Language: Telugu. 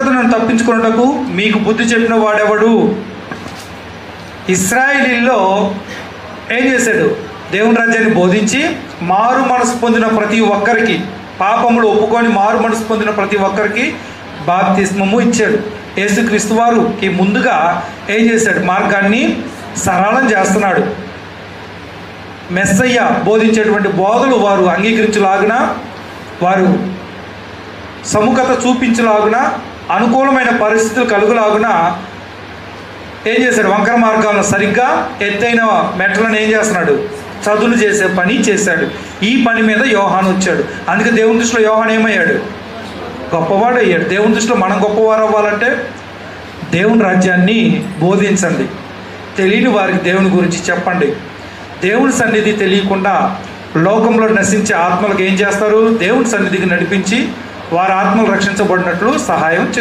శిక్షావిధులను తప్పించుకున్నటకు మీకు బుద్ధి చెప్పిన వాడెవడు? ఇశ్రాయేలీల్లో ఏం చేశాడు? దేవుని రాజ్యాన్ని బోధించి మారు మనసు పొందిన ప్రతి ఒక్కరికి, పాపములు ఒప్పుకొని మారు మనసు పొందిన ప్రతి ఒక్కరికి బాప్తిస్మము ఇచ్చాడు. యేసుక్రీస్తు వారికి ముందుగా ఏం చేశాడు? మార్గాన్ని సరళం చేస్తున్నాడు. మెస్సయ్య బోధించేటువంటి బోధలు వారు అంగీకరించలాగున, వారు సముఖత చూపించలాగున, అనుకూలమైన పరిస్థితులు కలుగులాగున ఏం చేశాడు? వంకర మార్గాలను సరిగ్గా ఎత్తైన మెట్లను ఏం చేస్తున్నాడు? చదువులు చేసే పని చేశాడు. ఈ పని మీద యోహాను వచ్చాడు. అందుకే దేవుని దృష్టిలో యోహాను ఏమయ్యాడు? గొప్పవాడు అయ్యాడు. దేవుని దృష్టిలో మనం గొప్పవారు అవ్వాలంటే దేవుని రాజ్యాన్ని బోధించండి, తెలియని వారికి దేవుని గురించి చెప్పండి. దేవుని సన్నిధి తెలియకుండా లోకంలో నశించే ఆత్మలకు ఏం చేస్తారు? దేవుని సన్నిధికి నడిపించి వారి ఆత్మలు రక్షించబడినట్లు సహాయం చేయాలి.